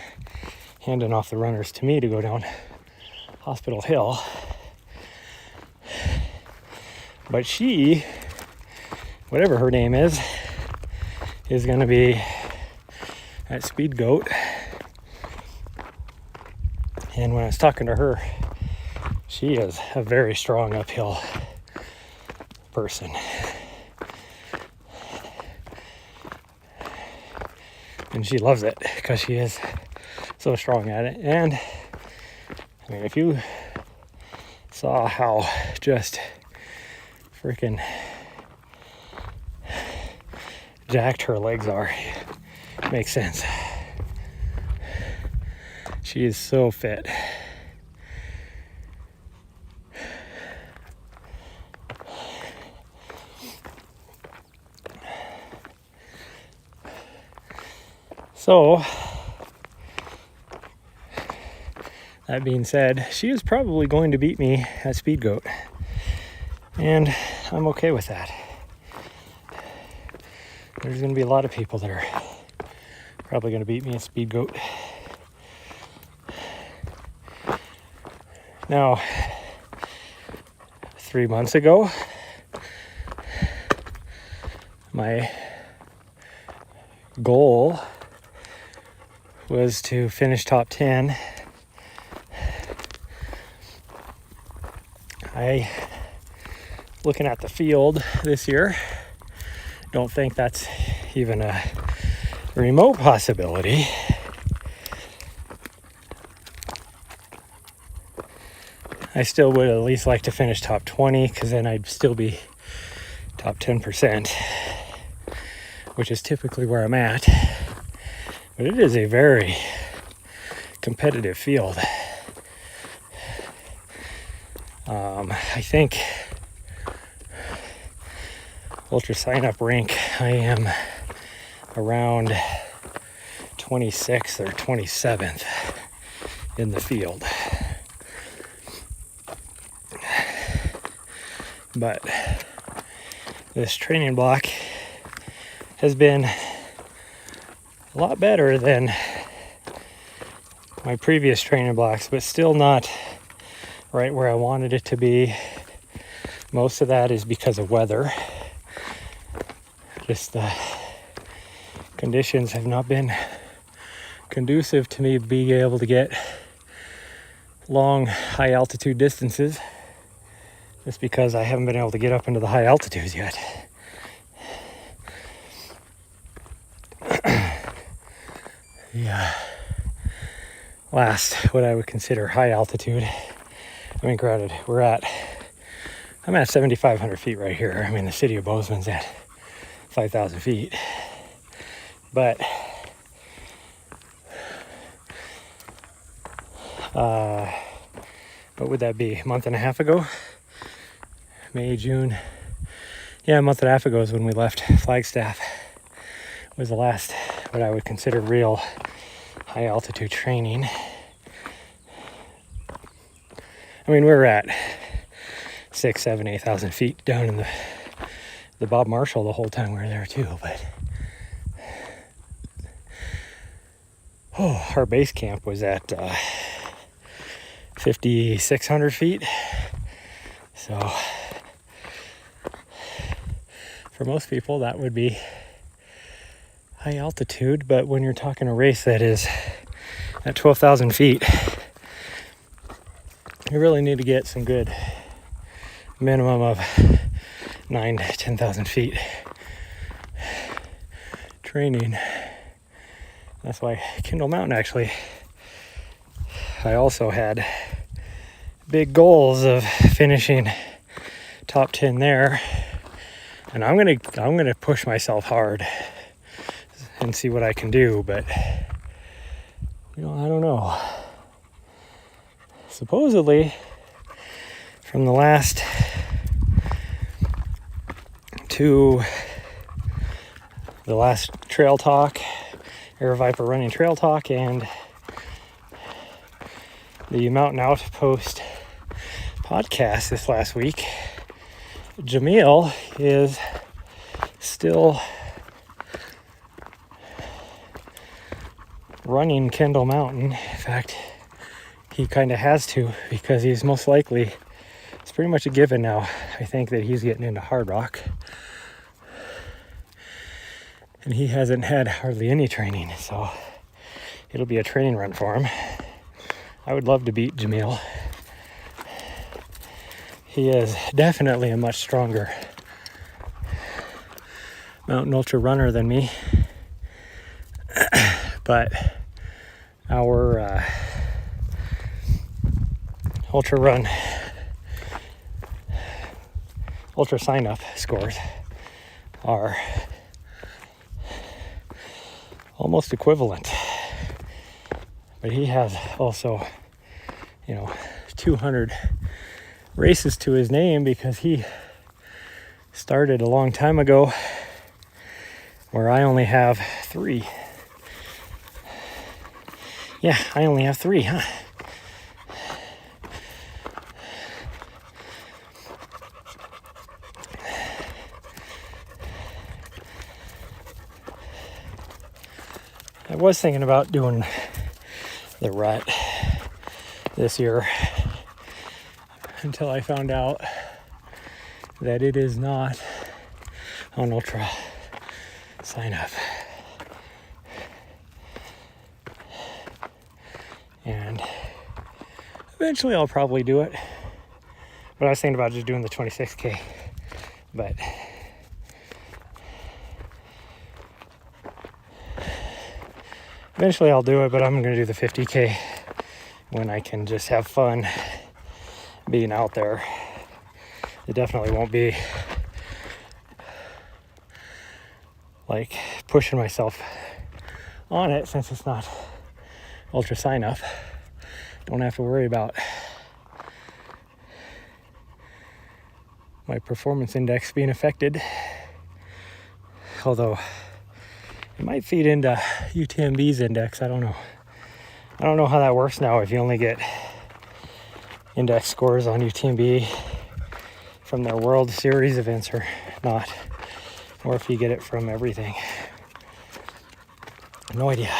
handing off the runners to me to go down Hospital Hill. But she, whatever her name is going to be at Speed Goat. And when I was talking to her, she is a very strong uphill person. And she loves it because she is so strong at it. And I mean, if you saw how just freaking jacked her legs are. Makes sense. She is so fit. So, that being said, she is probably going to beat me at Speed Goat. And I'm okay with that. There's going to be a lot of people that are probably going to beat me at Speed Goat. Now, 3 months ago, my goal was to finish top 10. Looking at the field this year, don't think that's even a remote possibility. I still would at least like to finish top 20, because then I'd still be top 10%, which is typically where I'm at. But it is a very competitive field. I think ultra sign up rank, I am around 26th or 27th in the field. But this training block has been a lot better than my previous training blocks, but still not right where I wanted it to be. Most of that is because of weather. Just the conditions have not been conducive to me being able to get long, high altitude distances, just because I haven't been able to get up into the high altitudes yet. Yeah. Last, what I would consider high altitude. I mean, granted, I'm at 7,500 feet right here. I mean, the city of Bozeman's at 5,000 feet. But what would that be? A month and a half ago? May, June. Yeah, a month and a half ago is when we left Flagstaff. Was the last what I would consider real high altitude training. I mean, we were at 6,000, 7,000, 8,000 feet down in the Bob Marshall the whole time we were there too, but our base camp was at 5,600 feet. So for most people that would be high altitude, but when you're talking a race that is at 12,000 feet, you really need to get some good minimum of 9,000 to 10,000 feet training. That's why Kendall Mountain, actually, I also had big goals of finishing top 10 there, and I'm gonna push myself hard and see what I can do, but I don't know. Supposedly, from the last trail talk, Air Viper running trail talk, and the Mountain Outpost podcast this last week, Jamil is still running Kendall Mountain. In fact, he kind of has to, because he's most likely, it's pretty much a given now, I think, that he's getting into hard rock. And he hasn't had hardly any training, so it'll be a training run for him. I would love to beat Jamil. He is definitely a much stronger mountain ultra runner than me. But our ultra run ultra sign-up scores are almost equivalent. But he has also, 200 races to his name because he started a long time ago where I only have 3. Yeah, I only have 3, huh? I was thinking about doing the rut this year until I found out that it is not an ultra sign up. And eventually I'll probably do it. But I was thinking about just doing the 26K. But eventually I'll do it, but I'm going to do the 50K when I can just have fun being out there. It definitely won't be like pushing myself on it since it's not ultra sign up. Don't have to worry about my performance index being affected. Although it might feed into UTMB's index. I don't know. I don't know how that works now if you only get index scores on UTMB from their World Series events or not. Or if you get it from everything. No idea.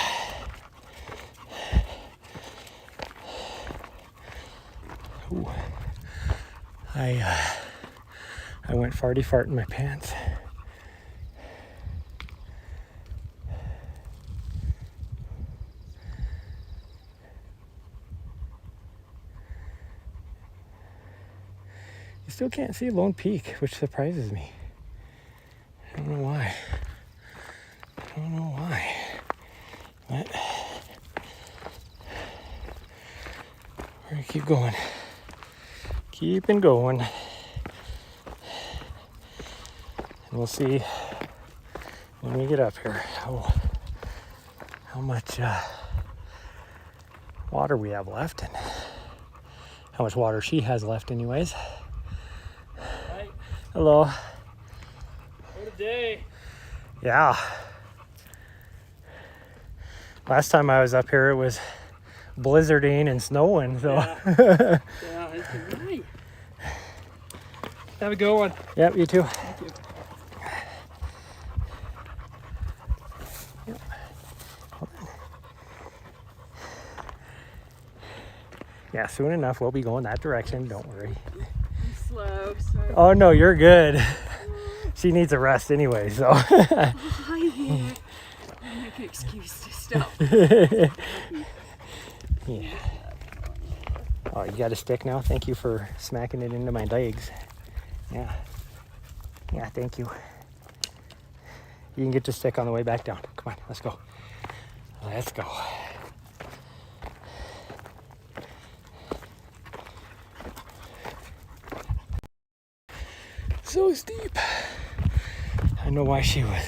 Ooh. I went farty fart in my pants. You still can't see Lone Peak, which surprises me. I don't know why. But we're gonna keep going. Keeping going. And we'll see when we get up here how much water we have left and how much water she has left anyways. Hi. Hello. What a day. Yeah. Last time I was up here it was blizzarding and snowing, so Yeah, it's been nice. Have a good one. Yep, you too. Thank you. Yeah, soon enough we'll be going that direction, don't worry. I'm slow, so. Oh no, you're good. She needs a rest anyway, so. Hi there. I'll make an excuse to stop. Yeah. Oh, you got a stick now? Thank you for smacking it into my legs. Yeah. Yeah, thank you. You can get your stick on the way back down. Come on, let's go. Let's go. So steep. I know why she was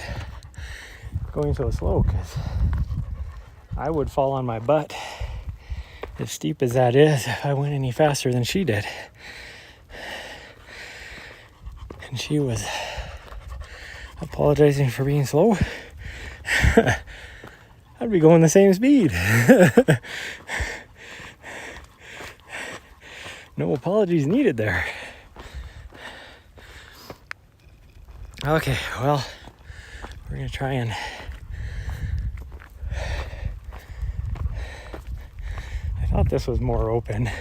going so slow, because I would fall on my butt, as steep as that is, if I went any faster than she did. And she was apologizing for being slow. I'd be going the same speed. No apologies needed there. Okay, well, we're gonna try and I thought this was more open.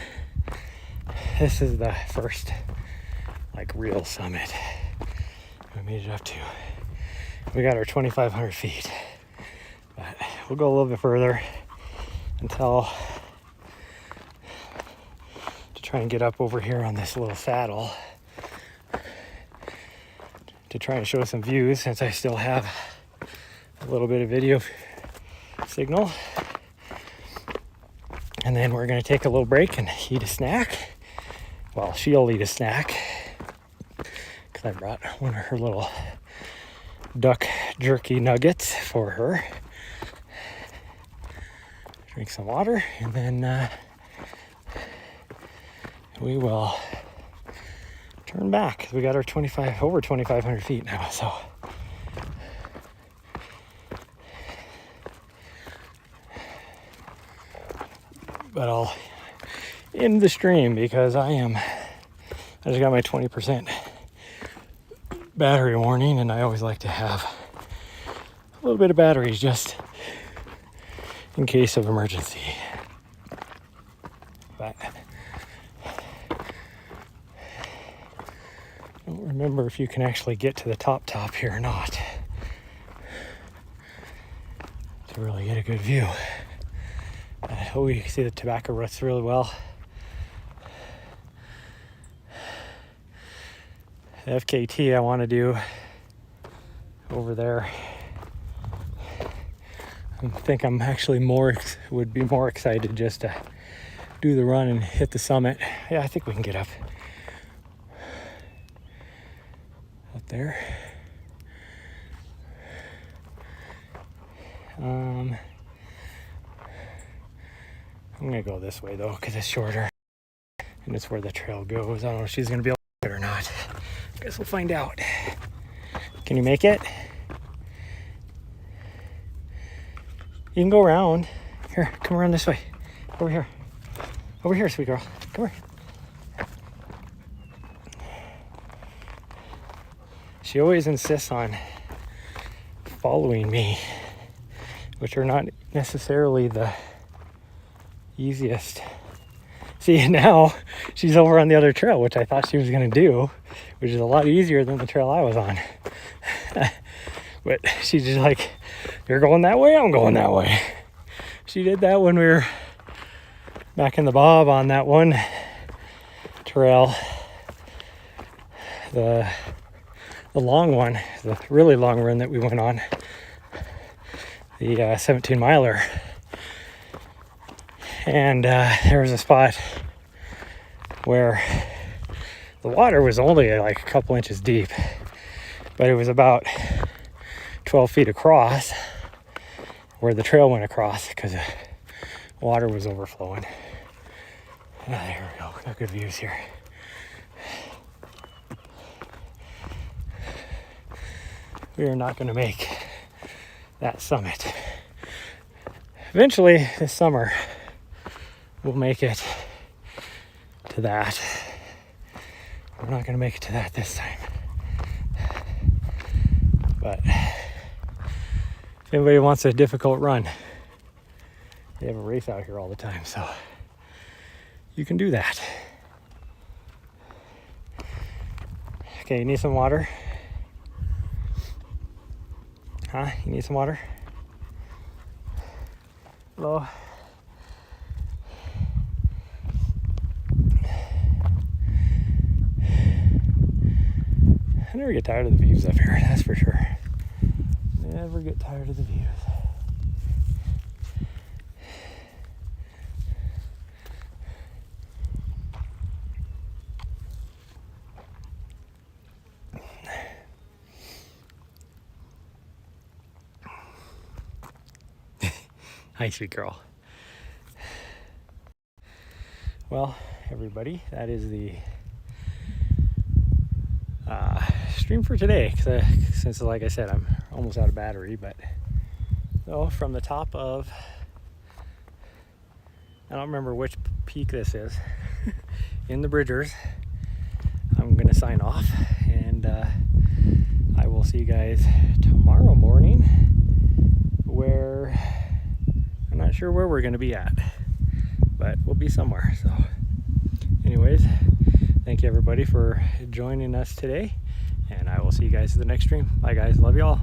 This is the first real summit we made it up to. We got our 2,500 feet, but we'll go a little bit further until to try and get up over here on this little saddle to try and show some views, since I still have a little bit of video signal. And then we're gonna take a little break and eat a snack. Well, she'll eat a snack because I brought one of her little duck jerky nuggets for her. Drink some water, and then we will turn back. We got our over 2,500 feet now, so. But I'll end the stream because I just got my 20% battery warning, and I always like to have a little bit of batteries just in case of emergency. But I don't remember if you can actually get to the top here or not to really get a good view. Oh, you can see the tobacco roots really well. The FKT I want to do over there. I think I'm actually would be more excited just to do the run and hit the summit. Yeah, I think we can get up there. I'm gonna go this way though because it's shorter and it's where the trail goes. I don't know if she's gonna be able to do it or not. I guess we'll find out. Can you make it? You can go around. Here, come around this way. Over here. Over here, sweet girl. Come here. She always insists on following me, which are not necessarily the easiest. See, now she's over on the other trail, which I thought she was going to do, which is a lot easier than the trail I was on. But she's just like, you're going that way, I'm going that way. She did that when we were back in the Bob on that one trail. The long one, the really long run that we went on. The 17 miler. And there was a spot where the water was only like a couple inches deep, but it was about 12 feet across where the trail went across because the water was overflowing. There we go. Got good views here. We are not going to make that summit. Eventually this summer we'll make it to that. We're not going to make it to that this time. But if anybody wants a difficult run, they have a race out here all the time, so you can do that. Okay, you need some water? Huh? You need some water? Hello? I never get tired of the views up here, that's for sure. Never get tired of the views. Hi, sweet girl. Well, everybody, that is the stream for today. Since, like I said, I'm almost out of battery. But so from the top of, I don't remember which peak this is, in the Bridgers, I'm gonna sign off, and I will see you guys tomorrow morning, where I'm not sure where we're gonna be at, but we'll be somewhere. So anyways, thank you everybody for joining us today, and I will see you guys in the next stream. Bye guys, love you all.